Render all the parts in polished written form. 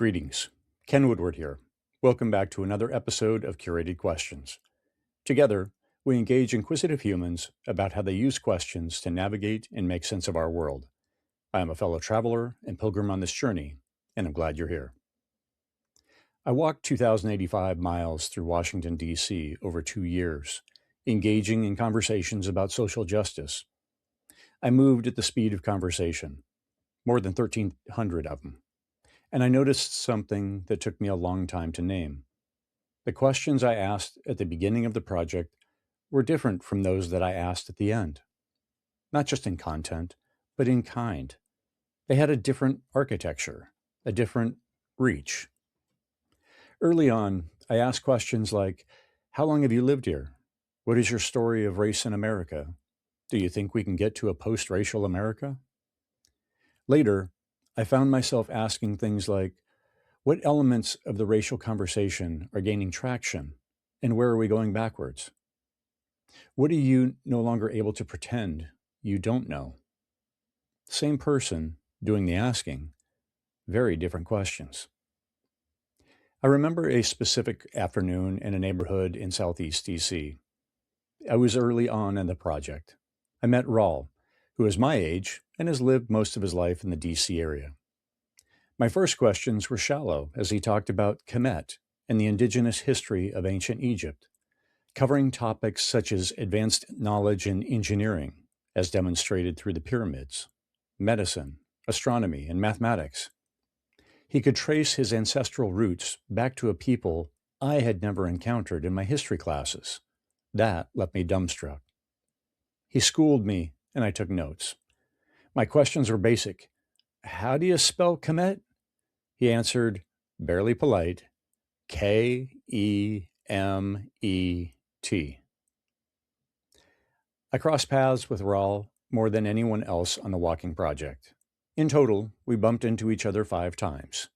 Greetings. Ken Woodward here. Welcome back to another episode of Curated Questions. Together, we engage inquisitive humans about how they use questions to navigate and make sense of our world. I am a fellow traveler and pilgrim on this journey, and I'm glad you're here. I walked 2,085 miles through Washington, D.C. over 2 years, engaging in conversations about social justice. I moved at the speed of conversation, more than 1,300 of them. And I noticed something that took me a long time to name. The questions I asked at the beginning of the project were different from those that I asked at the end. Not just in content, but in kind. They had a different architecture, a different reach. Early on, I asked questions like, how long have you lived here? What is your story of race in America? Do you think we can get to a post-racial America? Later, I found myself asking things like, what elements of the racial conversation are gaining traction, and where are we going backwards? What are you no longer able to pretend you don't know? Same person doing the asking, very different questions. I remember a specific afternoon in a neighborhood in Southeast DC. I was early on in the project. I met Raul, who is my age and has lived most of his life in the DC area. My first questions were shallow as he talked about Kemet and the indigenous history of ancient Egypt, covering topics such as advanced knowledge in engineering, as demonstrated through the pyramids, medicine, astronomy, and mathematics. He could trace his ancestral roots back to a people I had never encountered in my history classes. That left me dumbstruck. He schooled me, and I took notes. My questions were basic. How do you spell Kemet? He answered, barely polite, Kemet. I crossed paths with Raul more than anyone else on the walking project. In total, we bumped into each other 5 times.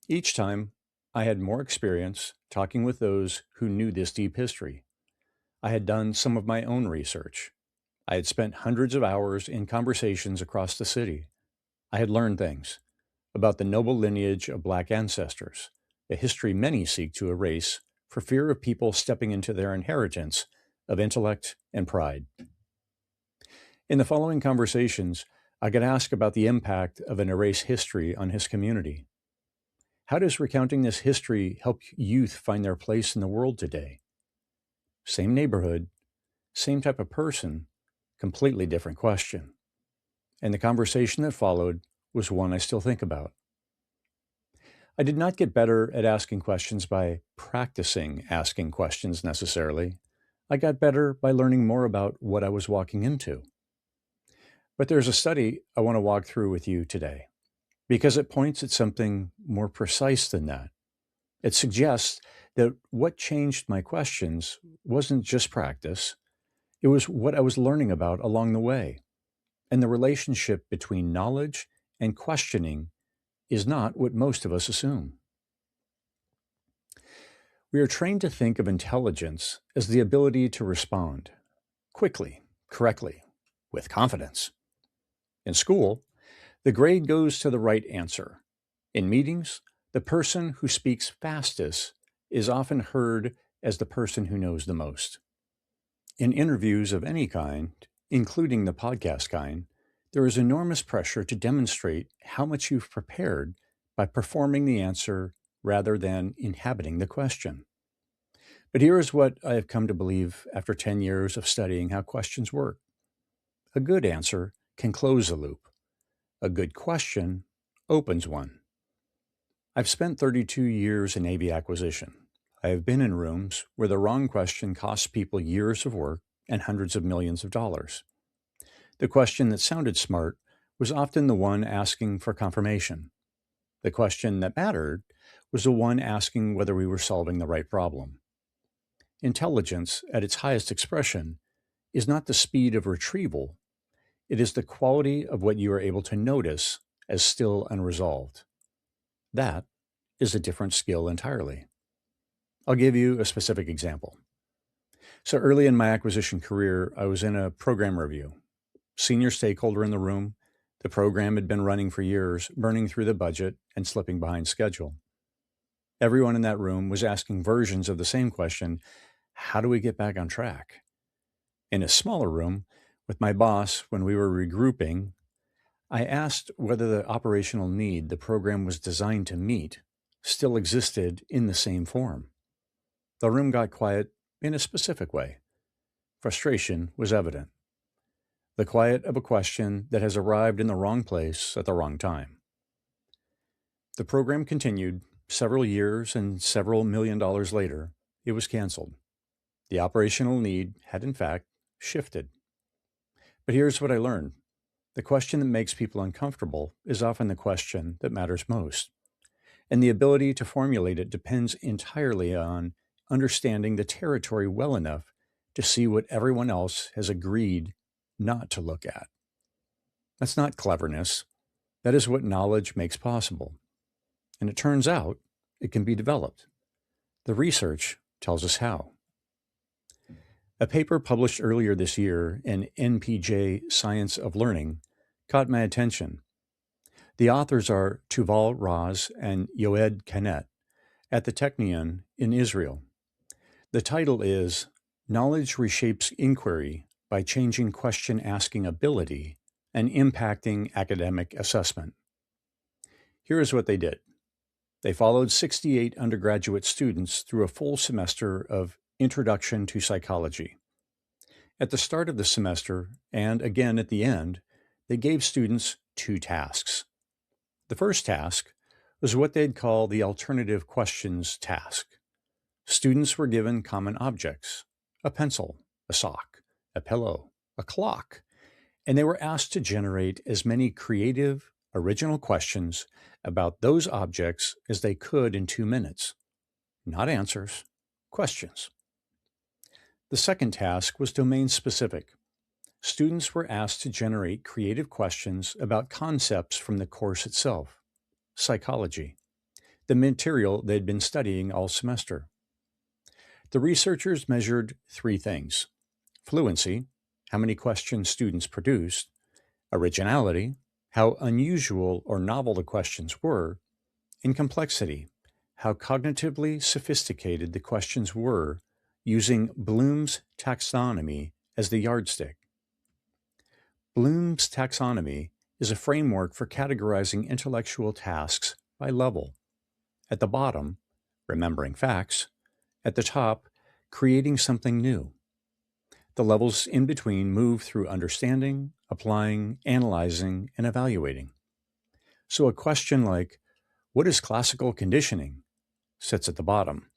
Each time, I had more experience talking with those who knew this deep history. I had done some of my own research. I had spent hundreds of hours in conversations across the city. I had learned things about the noble lineage of Black ancestors, a history many seek to erase for fear of people stepping into their inheritance of intellect and pride. In the following conversations, I could ask about the impact of an erased history on his community. How does recounting this history help youth find their place in the world today? Same neighborhood, same type of person, completely different question. And the conversation that followed was one I still think about. I did not get better at asking questions by practicing asking questions necessarily. I got better by learning more about what I was walking into. But there's a study I want to walk through with you today, because it points at something more precise than that. It suggests that what changed my questions wasn't just practice, it was what I was learning about along the way. And the relationship between knowledge and questioning is not what most of us assume. We are trained to think of intelligence as the ability to respond quickly, correctly, with confidence. In school, the grade goes to the right answer. In meetings, the person who speaks fastest is often heard as the person who knows the most. In interviews of any kind, including the podcast kind, there is enormous pressure to demonstrate how much you've prepared by performing the answer rather than inhabiting the question. But here is what I have come to believe after 10 years of studying how questions work. A good answer can close a loop. A good question opens one. I've spent 32 years in AV acquisition. I have been in rooms where the wrong question cost people years of work and hundreds of millions of dollars. The question that sounded smart was often the one asking for confirmation. The question that mattered was the one asking whether we were solving the right problem. Intelligence, at its highest expression, is not the speed of retrieval. It is the quality of what you are able to notice as still unresolved. That is a different skill entirely. I'll give you a specific example. So early in my acquisition career, I was in a program review. Senior stakeholder in the room, the program had been running for years, burning through the budget and slipping behind schedule. Everyone in that room was asking versions of the same question: how do we get back on track? In a smaller room with my boss, when we were regrouping, I asked whether the operational need the program was designed to meet still existed in the same form. The room got quiet in a specific way. Frustration was evident. The quiet of a question that has arrived in the wrong place at the wrong time. The program continued. Several years and several $1 million later, it was canceled. The operational need had, in fact, shifted. But here's what I learned. The question that makes people uncomfortable is often the question that matters most. And the ability to formulate it depends entirely on understanding the territory well enough to see what everyone else has agreed not to look at. That's not cleverness. That is what knowledge makes possible. And it turns out it can be developed. The research tells us how. A paper published earlier this year in NPJ Science of Learning caught my attention. The authors are Tuval Raz and Yoed Kanet at the Technion in Israel. The title is Knowledge Reshapes Inquiry by Changing Question Asking Ability and Impacting Academic Assessment. Here is what they did. They followed 68 undergraduate students through a full semester of Introduction to Psychology. At the start of the semester, and again at the end, they gave students 2 tasks. The first task was what they'd call the alternative questions task. Students were given common objects: a pencil, a sock, a pillow, a clock, and they were asked to generate as many creative, original questions about those objects as they could in 2 minutes. Not answers, questions. The second task was domain-specific. Students were asked to generate creative questions about concepts from the course itself, psychology, the material they'd been studying all semester. The researchers measured 3 things: fluency, how many questions students produced; originality, how unusual or novel the questions were; and complexity, how cognitively sophisticated the questions were, using Bloom's taxonomy as the yardstick. Bloom's taxonomy is a framework for categorizing intellectual tasks by level. At the bottom, remembering facts; at the top, creating something new. The levels in between move through understanding, applying, analyzing, and evaluating. So a question like, "What is classical conditioning?" sits at the bottom.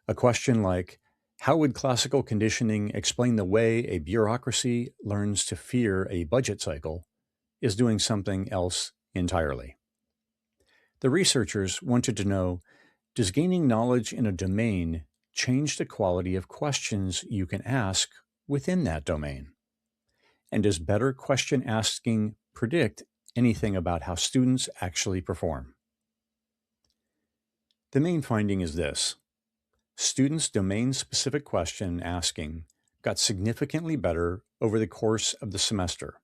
A question like, "How would classical conditioning explain the way a bureaucracy learns to fear a budget cycle?" is doing something else entirely. The researchers wanted to know, does gaining knowledge in a domain change the quality of questions you can ask within that domain? And does better question asking predict anything about how students actually perform? The main finding is this: students' domain-specific question asking got significantly better over the course of the semester.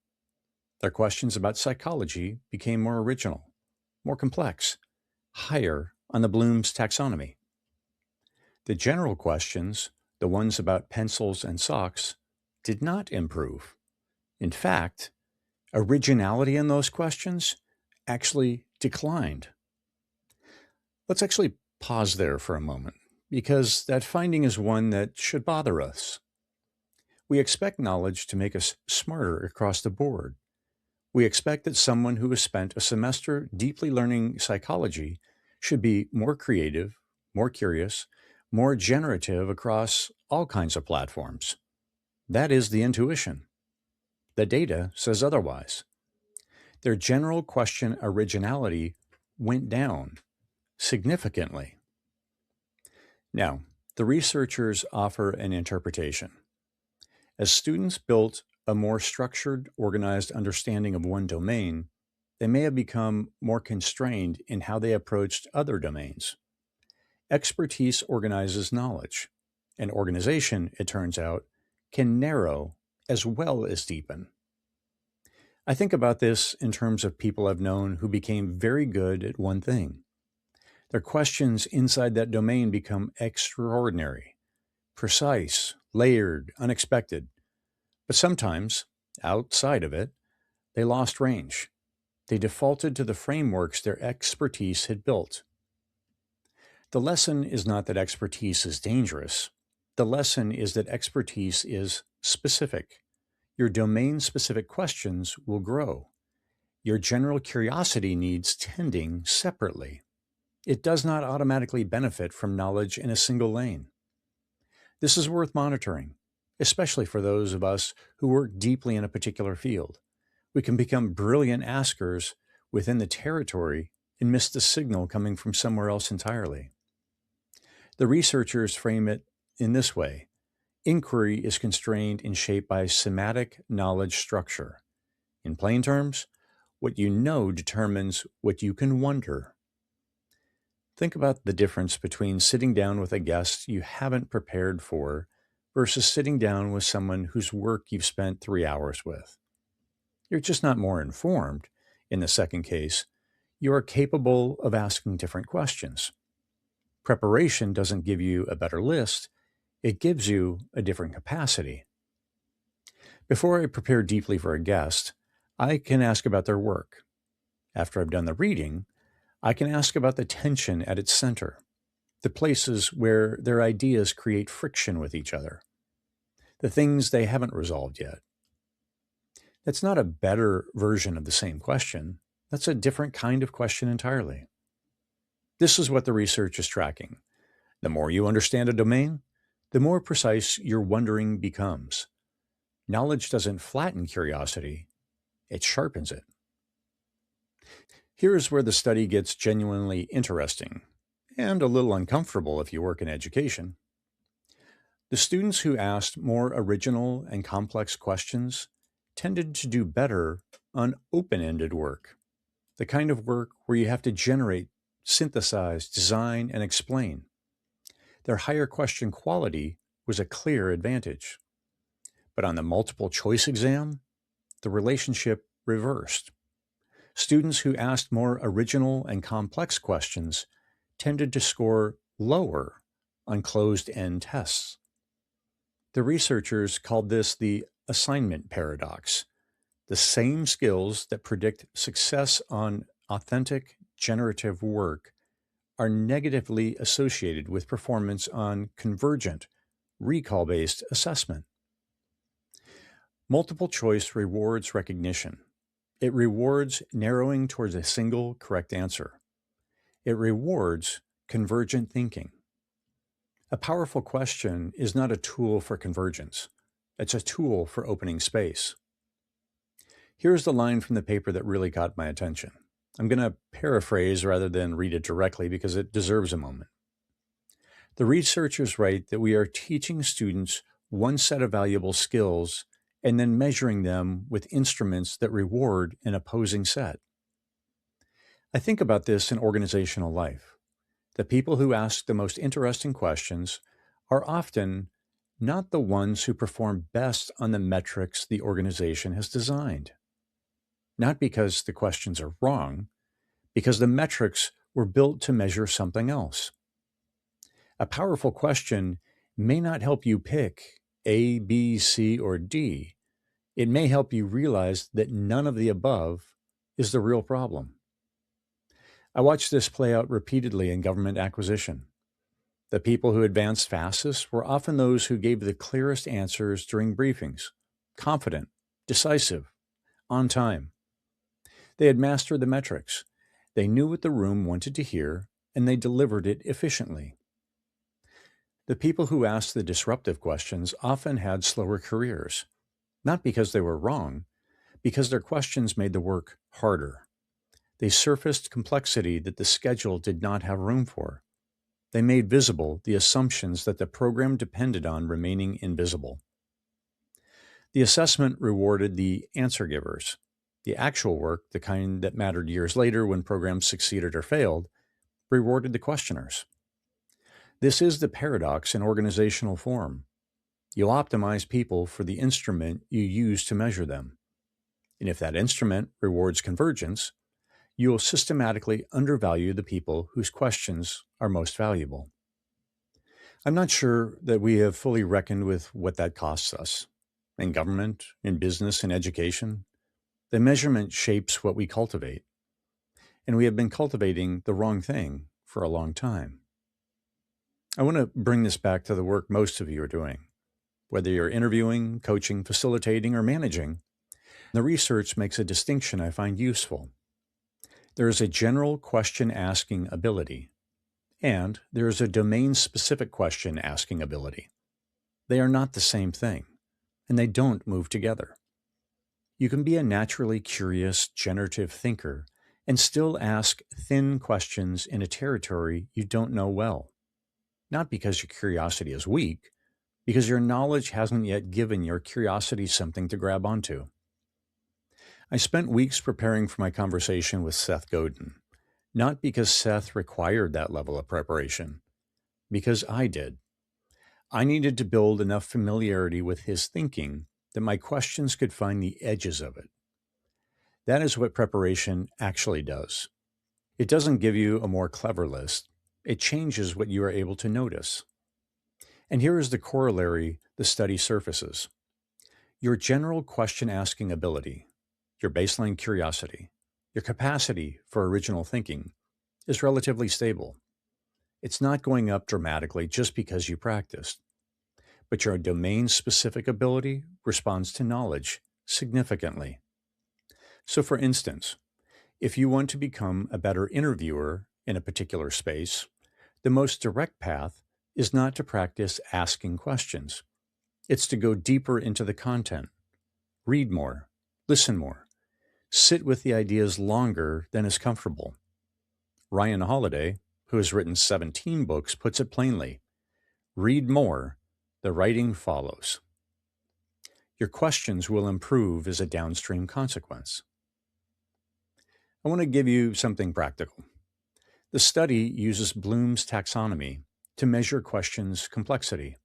Their questions about psychology became more original, more complex, higher on the Bloom's taxonomy. The general questions, the ones about pencils and socks, did not improve. In fact, originality in those questions actually declined. Let's actually pause there for a moment, because that finding is one that should bother us. We expect knowledge to make us smarter across the board. We expect that someone who has spent a semester deeply learning psychology should be more creative, more curious, more generative across all kinds of platforms. That is the intuition. The data says otherwise. Their general question originality went down significantly. Now, the researchers offer an interpretation. As students built a more structured, organized understanding of one domain, they may have become more constrained in how they approached other domains. Expertise organizes knowledge, and organization, it turns out, can narrow as well as deepen. I think about this in terms of people I've known who became very good at one thing. Their questions inside that domain become extraordinary, precise, layered, unexpected. But sometimes, outside of it, they lost range. They defaulted to the frameworks their expertise had built. The lesson is not that expertise is dangerous. The lesson is that expertise is specific. Your domain-specific questions will grow. Your general curiosity needs tending separately. It does not automatically benefit from knowledge in a single lane. This is worth monitoring, especially for those of us who work deeply in a particular field. We can become brilliant askers within the territory and miss the signal coming from somewhere else entirely. The researchers frame it in this way. Inquiry is constrained and shaped by semantic knowledge structure. In plain terms, what you know determines what you can wonder. Think about the difference between sitting down with a guest you haven't prepared for versus sitting down with someone whose work you've spent 3 hours with. You're just not more informed. In the second case, you are capable of asking different questions. Preparation doesn't give you a better list, it gives you a different capacity. Before I prepare deeply for a guest, I can ask about their work. After I've done the reading, I can ask about the tension at its center, the places where their ideas create friction with each other, the things they haven't resolved yet. That's not a better version of the same question. That's a different kind of question entirely. This is what the research is tracking. The more you understand a domain, the more precise your wondering becomes. Knowledge doesn't flatten curiosity, it sharpens it. Here's where the study gets genuinely interesting, and a little uncomfortable if you work in education. The students who asked more original and complex questions tended to do better on open-ended work, the kind of work where you have to generate, synthesize, design, and explain. Their higher question quality was a clear advantage. But on the multiple choice exam, the relationship reversed. Students who asked more original and complex questions tended to score lower on closed-end tests. The researchers called this the assignment paradox. The same skills that predict success on authentic, generative work are negatively associated with performance on convergent, recall-based assessment. Multiple choice rewards recognition. It rewards narrowing towards a single correct answer. It rewards convergent thinking. A powerful question is not a tool for convergence. It's a tool for opening space. Here's the line from the paper that really caught my attention. I'm going to paraphrase rather than read it directly because it deserves a moment. The researchers write that we are teaching students one set of valuable skills and then measuring them with instruments that reward an opposing set. I think about this in organizational life. The people who ask the most interesting questions are often not the ones who perform best on the metrics the organization has designed. Not because the questions are wrong, because the metrics were built to measure something else. A powerful question may not help you pick A, B, C, or D. It may help you realize that none of the above is the real problem. I watched this play out repeatedly in government acquisition. The people who advanced fastest were often those who gave the clearest answers during briefings, confident, decisive, on time. They had mastered the metrics. They knew what the room wanted to hear, and they delivered it efficiently. The people who asked the disruptive questions often had slower careers, not because they were wrong, because their questions made the work harder. They surfaced complexity that the schedule did not have room for. They made visible the assumptions that the program depended on remaining invisible. The assessment rewarded the answer givers. The actual work, the kind that mattered years later when programs succeeded or failed, rewarded the questioners. This is the paradox in organizational form. You'll optimize people for the instrument you use to measure them. And if that instrument rewards convergence, you will systematically undervalue the people whose questions are most valuable. I'm not sure that we have fully reckoned with what that costs us. In government, in business, in education, the measurement shapes what we cultivate. And we have been cultivating the wrong thing for a long time. I want to bring this back to the work most of you are doing. Whether you're interviewing, coaching, facilitating, or managing, the research makes a distinction I find useful. There is a general question-asking ability, and there is a domain-specific question-asking ability. They are not the same thing, and they don't move together. You can be a naturally curious, generative thinker and still ask thin questions in a territory you don't know well. Not because your curiosity is weak, because your knowledge hasn't yet given your curiosity something to grab onto. I spent weeks preparing for my conversation with Seth Godin, not because Seth required that level of preparation, because I did. I needed to build enough familiarity with his thinking that my questions could find the edges of it. That is what preparation actually does. It doesn't give you a more clever list. It changes what you are able to notice. And here is the corollary the study surfaces. Your general question-asking ability, your baseline curiosity, your capacity for original thinking is relatively stable. It's not going up dramatically just because you practiced. But your domain-specific ability responds to knowledge significantly. So for instance, if you want to become a better interviewer in a particular space, the most direct path is not to practice asking questions. It's to go deeper into the content, read more, listen more, sit with the ideas longer than is comfortable. Ryan Holiday, who has written 17 books, puts it plainly. Read more, the writing follows. Your questions will improve as a downstream consequence. I want to give you something practical. The study uses Bloom's taxonomy to measure questions' complexity.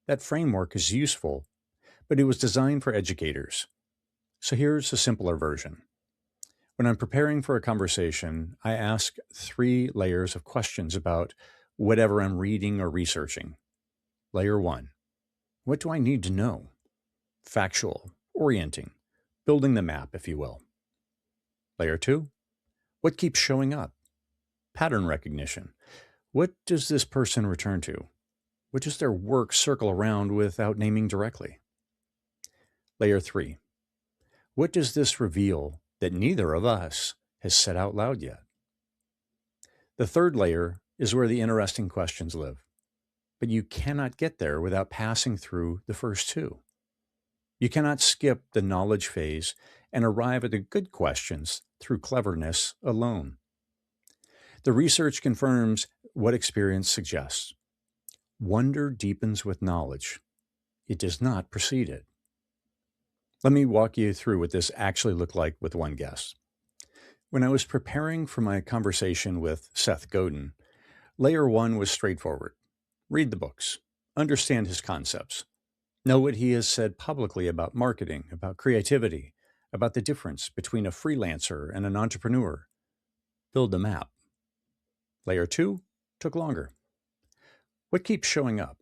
That framework is useful, but it was designed for educators. So here's a simpler version. When I'm preparing for a conversation, I ask 3 layers of questions about whatever I'm reading or researching. Layer 1. What do I need to know? Factual, orienting, building the map, if you will. Layer 2. What keeps showing up? Pattern recognition. What does this person return to? What does their work circle around without naming directly? Layer 3. What does this reveal that neither of us has said out loud yet? The third layer is where the interesting questions live, but you cannot get there without passing through the first 2. You cannot skip the knowledge phase and arrive at the good questions through cleverness alone. The research confirms what experience suggests. Wonder deepens with knowledge. It does not precede it. Let me walk you through what this actually looked like with one guest. When I was preparing for my conversation with Seth Godin, layer 1 was straightforward. Read the books. Understand his concepts. Know what he has said publicly about marketing, about creativity, about the difference between a freelancer and an entrepreneur. Build a map. Layer 2 took longer. What keeps showing up?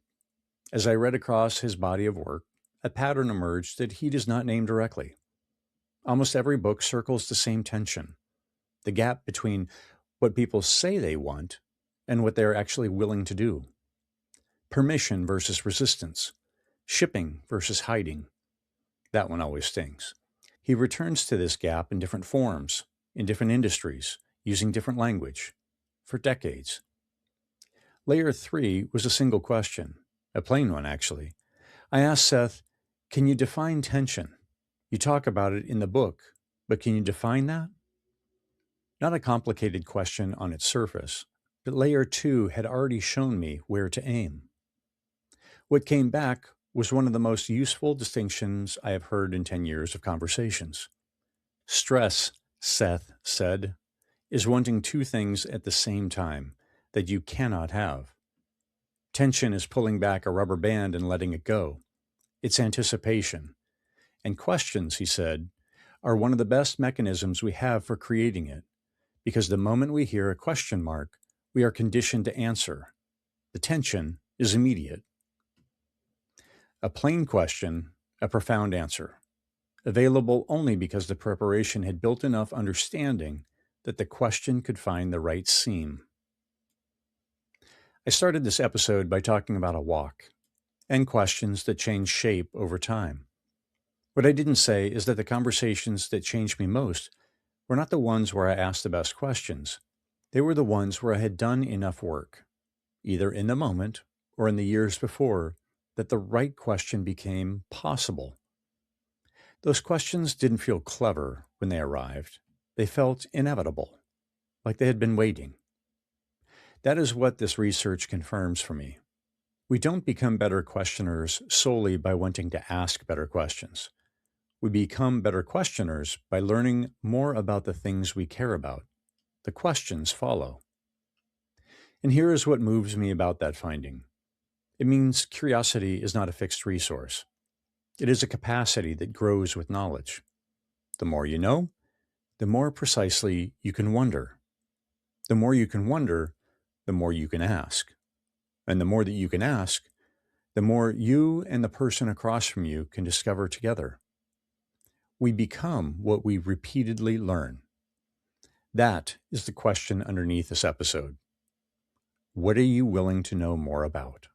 As I read across his body of work, a pattern emerged that he does not name directly. Almost every book circles the same tension, the gap between what people say they want and what they are actually willing to do. Permission versus resistance. Shipping versus hiding. That one always stings. He returns to this gap in different forms, in different industries, using different language, for decades. Layer 3 was a single question, a plain one actually. I asked Seth, can you define tension? You talk about it in the book, but can you define that? Not a complicated question on its surface, but layer 2 had already shown me where to aim. What came back was one of the most useful distinctions I have heard in 10 years of conversations. Stress, Seth said, is wanting 2 things at the same time that you cannot have. Tension is pulling back a rubber band and letting it go. It's anticipation. And questions, he said, are one of the best mechanisms we have for creating it, because the moment we hear a question mark, we are conditioned to answer. The tension is immediate. A plain question, a profound answer, available only because the preparation had built enough understanding that the question could find the right seam. I started this episode by talking about a walk and questions that change shape over time. What I didn't say is that the conversations that changed me most were not the ones where I asked the best questions. They were the ones where I had done enough work, either in the moment or in the years before, that the right question became possible. Those questions didn't feel clever when they arrived. They felt inevitable, like they had been waiting. That is what this research confirms for me. We don't become better questioners solely by wanting to ask better questions. We become better questioners by learning more about the things we care about. The questions follow. And here is what moves me about that finding. It means curiosity is not a fixed resource. It is a capacity that grows with knowledge. The more you know, the more precisely you can wonder. The more you can wonder, the more you can ask. And the more that you can ask, the more you and the person across from you can discover together. We become what we repeatedly learn. That is the question underneath this episode. What are you willing to know more about?